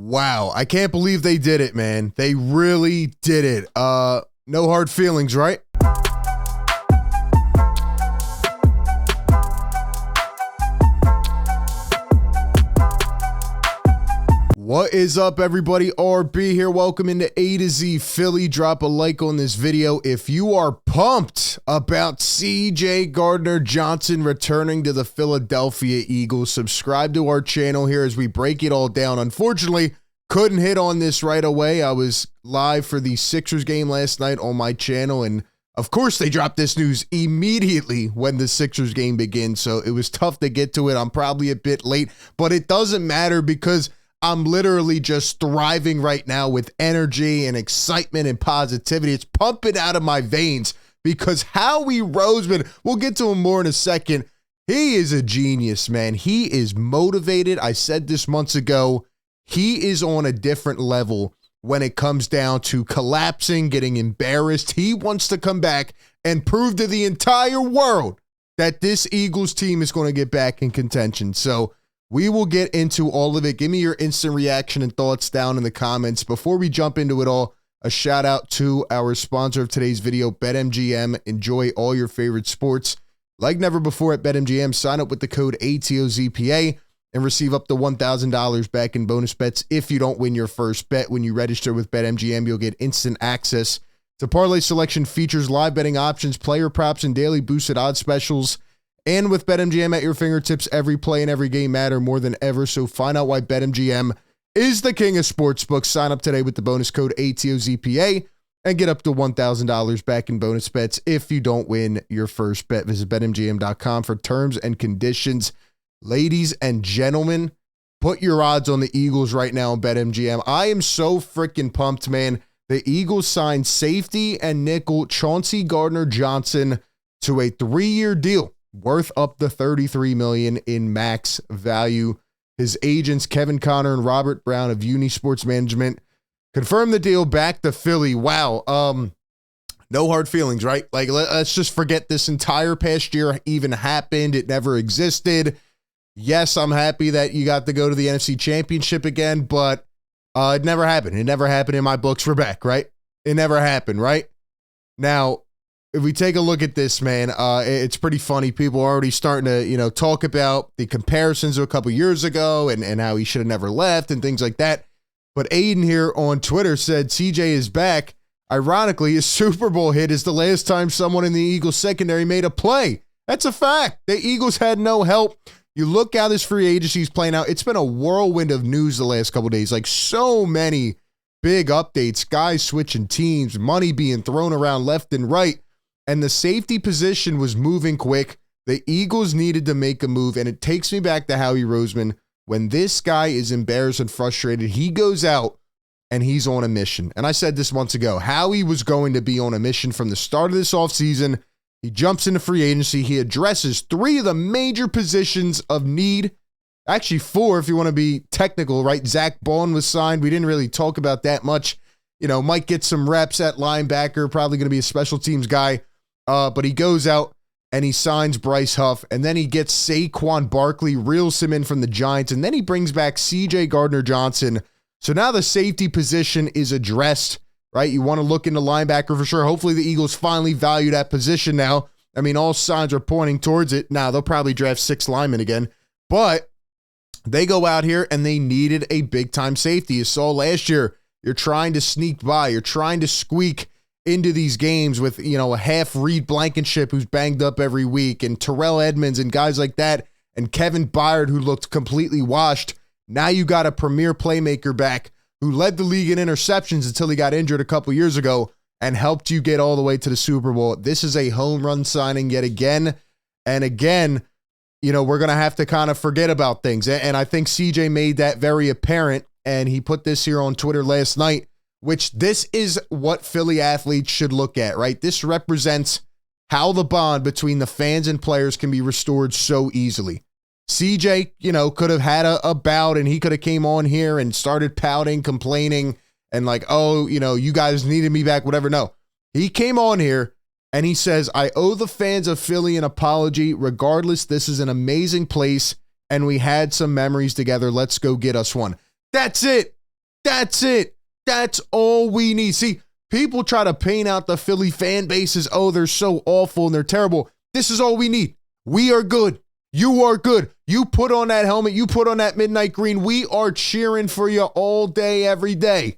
Wow, I can't believe they did it, man. They really did it. No hard feelings, right? What is up, everybody? RB here. Welcome into A to Z Philly. Drop a like on this video if you are pumped about CJ Gardner-Johnson returning to the Philadelphia Eagles. Subscribe to our channel here as we break it all down. Unfortunately, couldn't hit on this right away. I was live for the Sixers game last night on my channel, and of course they dropped this news immediately when the Sixers game begins, so it was tough to get to it. I'm probably a bit late, but it doesn't matter because I'm literally just thriving right now with energy and excitement and positivity. It's pumping out of my veins because Howie Roseman, we'll get to him more in a second. He is a genius, man. He is motivated. I said this months ago. He is on a different level when it comes down to collapsing, getting embarrassed. He wants to come back and prove to the entire world that this Eagles team is going to get back in contention. So we will get into all of it. Give me your instant reaction and thoughts down in the comments. Before we jump into it all, a shout out to our sponsor of today's video, BetMGM. Enjoy all your favorite sports like never before at BetMGM. Sign up with the code ATOZPA and receive up to $1,000 back in bonus bets if you don't win your first bet. When you register with BetMGM, you'll get instant access to parlay selection features, live betting options, player props, and daily boosted odds specials. And with BetMGM at your fingertips, every play and every game matter more than ever. So find out why BetMGM is the king of sportsbooks. Sign up today with the bonus code ATOZPA and get up to $1,000 back in bonus bets if you don't win your first bet. Visit BetMGM.com for terms and conditions. Ladies and gentlemen, put your odds on the Eagles right now on BetMGM. I am so freaking pumped, man. The Eagles signed safety and nickel Chauncey Gardner-Johnson to a 3-year deal worth up to $33 million in max value. His agents, Kevin Connor and Robert Brown of Uni Sports Management, confirmed the deal back to Philly. Wow. No hard feelings, right? Like, let's just forget this entire past year even happened. It never existed. Yes, I'm happy that you got to go to the NFC Championship again, but it never happened. It never happened in my books. We're back, right? It never happened, right? Now, if we take a look at this, man, it's pretty funny. People are already starting to, talk about the comparisons of a couple years ago and how he should have never left and things like that. But Aiden here on Twitter said CJ is back. Ironically, his Super Bowl hit is the last time someone in the Eagles secondary made a play. That's a fact. The Eagles had no help. You look how this free agency is playing out. It's been a whirlwind of news the last couple of days. Like, so many big updates, guys switching teams, money being thrown around left and right. And the safety position was moving quick. The Eagles needed to make a move, and it takes me back to Howie Roseman. When this guy is embarrassed and frustrated, he goes out and he's on a mission. And I said this months ago, Howie was going to be on a mission from the start of this offseason. He jumps into free agency. He addresses 3 of the major positions of need. Actually, 4 if you want to be technical, right? Zach Bond was signed. We didn't really talk about that much. Might get some reps at linebacker, probably going to be a special teams guy. But he goes out and he signs Bryce Huff, and then he gets Saquon Barkley, reels him in from the Giants, and then he brings back CJ Gardner-Johnson. So now the safety position is addressed, right? You want to look into linebacker for sure. Hopefully the Eagles finally value that position now. I mean, all signs are pointing towards it. Now they'll probably draft 6 linemen again, but they go out here and they needed a big-time safety. You saw last year, you're trying to sneak by. You're trying to squeak into these games with, a half Reed Blankenship who's banged up every week, and Terrell Edmonds and guys like that, and Kevin Byard who looked completely washed. Now you got a premier playmaker back who led the league in interceptions until he got injured a couple years ago and helped you get all the way to the Super Bowl. This is a home run signing yet again. And again, we're going to have to kind of forget about things. And I think CJ made that very apparent, and he put this here on Twitter last night, which this is what Philly athletes should look at, right? This represents how the bond between the fans and players can be restored so easily. CJ, could have had a bout, and he could have came on here and started pouting, complaining, and like, oh, you guys needed me back, whatever. No, he came on here and he says, I owe the fans of Philly an apology. Regardless, this is an amazing place, and we had some memories together. Let's go get us one. That's it. That's it. That's all we need. See, people try to paint out the Philly fan base as, oh, they're so awful and they're terrible. This is all we need. We are good. You are good. You put on that helmet. You put on that midnight green. We are cheering for you all day, every day.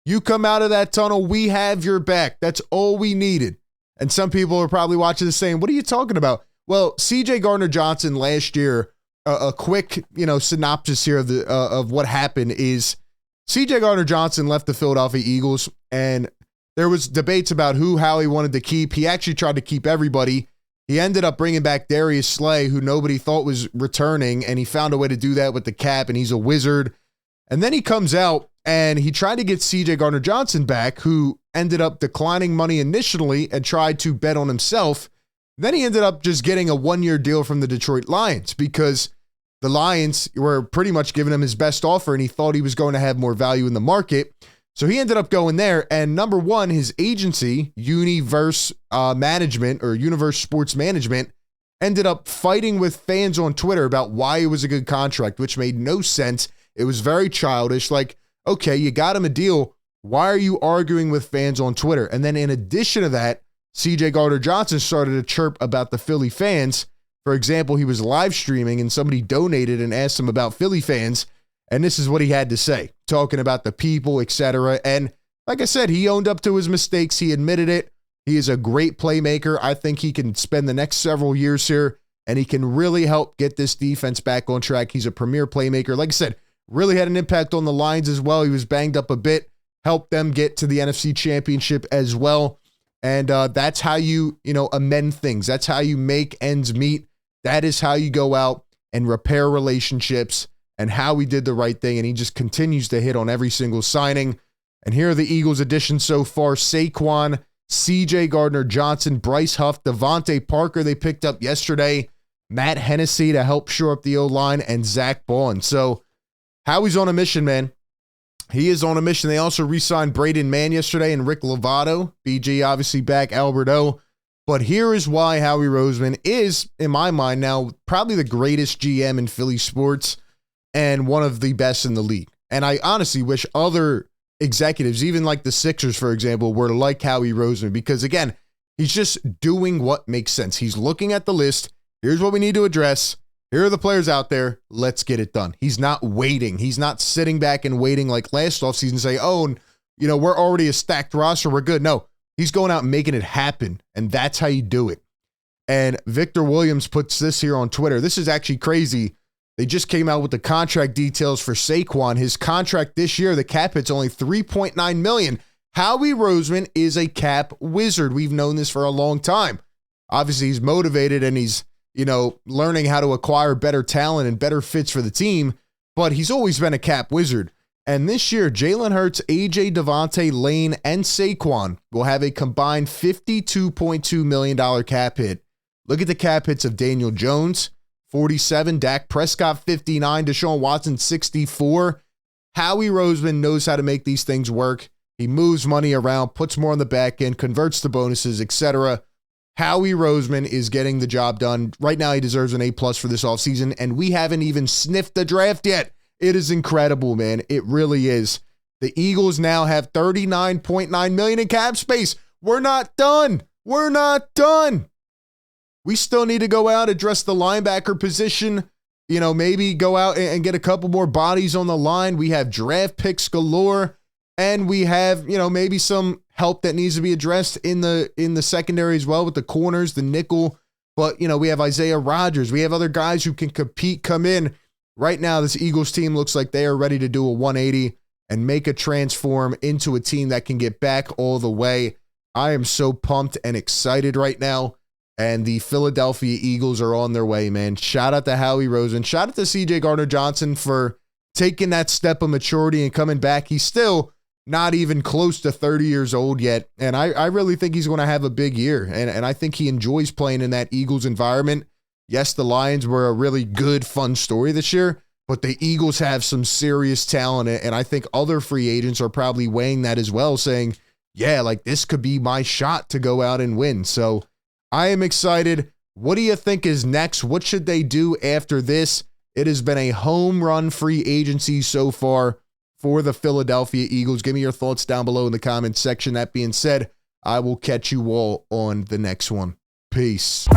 You come out of that tunnel, we have your back. That's all we needed. And some people are probably watching this saying, what are you talking about? Well, CJ Gardner-Johnson last year, a quick, synopsis here of what happened is CJ Gardner-Johnson left the Philadelphia Eagles, and there was debates about who Howie wanted to keep. He actually tried to keep everybody. He ended up bringing back Darius Slay, who nobody thought was returning, and he found a way to do that with the cap, and he's a wizard. And then he comes out, and he tried to get CJ Gardner-Johnson back, who ended up declining money initially and tried to bet on himself. Then he ended up just getting a one-year deal from the Detroit Lions because the Lions were pretty much giving him his best offer, and he thought he was going to have more value in the market. So he ended up going there. And number one, his agency, Universe Management or Universe Sports Management, ended up fighting with fans on Twitter about why it was a good contract, which made no sense. It was very childish. Like, okay, you got him a deal. Why are you arguing with fans on Twitter? And then in addition to that, CJ Gardner-Johnson started to chirp about the Philly fans. For example, he was live streaming and somebody donated and asked him about Philly fans. And this is what he had to say, talking about the people, etc. And like I said, he owned up to his mistakes. He admitted it. He is a great playmaker. I think he can spend the next several years here and he can really help get this defense back on track. He's a premier playmaker. Like I said, really had an impact on the Lions as well. He was banged up a bit, helped them get to the NFC Championship as well. And that's how you amend things. That's how you make ends meet. That is how you go out and repair relationships. And Howie did the right thing, and he just continues to hit on every single signing. And here are the Eagles' additions so far. Saquon, CJ Gardner-Johnson, Bryce Huff, Devontae Parker they picked up yesterday, Matt Hennessy to help shore up the O-line, and Zach Bond. So Howie's on a mission, man. He is on a mission. They also re-signed Braden Mann yesterday and Rick Lovato. BG obviously back, Albert O. But here is why Howie Roseman is, in my mind now, probably the greatest GM in Philly sports and one of the best in the league. And I honestly wish other executives, even like the Sixers, for example, were like Howie Roseman because, again, he's just doing what makes sense. He's looking at the list. Here's what we need to address. Here are the players out there. Let's get it done. He's not waiting. He's not sitting back and waiting like last offseason and say, oh, we're already a stacked roster. We're good. No, he's going out and making it happen. And that's how you do it. And Victor Williams puts this here on Twitter. This is actually crazy. They just came out with the contract details for Saquon. His contract this year, the cap hit's only $3.9 million. Howie Roseman is a cap wizard. We've known this for a long time. Obviously, he's motivated and he's learning how to acquire better talent and better fits for the team, but he's always been a cap wizard. And this year, Jalen Hurts, AJ Devontae, Lane, and Saquon will have a combined $52.2 million cap hit. Look at the cap hits of Daniel Jones, 47, Dak Prescott, 59, Deshaun Watson, 64. Howie Roseman knows how to make these things work. He moves money around, puts more on the back end, converts to bonuses, etc. Howie Roseman is getting the job done. Right now, he deserves an A+ for this offseason, and we haven't even sniffed the draft yet. It is incredible, man. It really is. The Eagles now have $39.9 million in cap space. We're not done. We're not done. We still need to go out, address the linebacker position, maybe go out and get a couple more bodies on the line. We have draft picks galore, and we have, maybe some help that needs to be addressed in the secondary as well with the corners, the nickel. But, we have Isaiah Rodgers. We have other guys who can compete, come in. Right now, this Eagles team looks like they are ready to do a 180 and make a transform into a team that can get back all the way. I am so pumped and excited right now. And the Philadelphia Eagles are on their way, man. Shout out to Howie Roseman. Shout out to CJ Gardner-Johnson for taking that step of maturity and coming back. He's still not even close to 30 years old yet. And I really think he's going to have a big year. And I think he enjoys playing in that Eagles environment. Yes, the Lions were a really good, fun story this year, but the Eagles have some serious talent. And I think other free agents are probably weighing that as well, saying, yeah, like this could be my shot to go out and win. So I am excited. What do you think is next? What should they do after this? It has been a home run free agency so far for the Philadelphia Eagles. Give me your thoughts down below in the comments section. That being said, I will catch you all on the next one. Peace.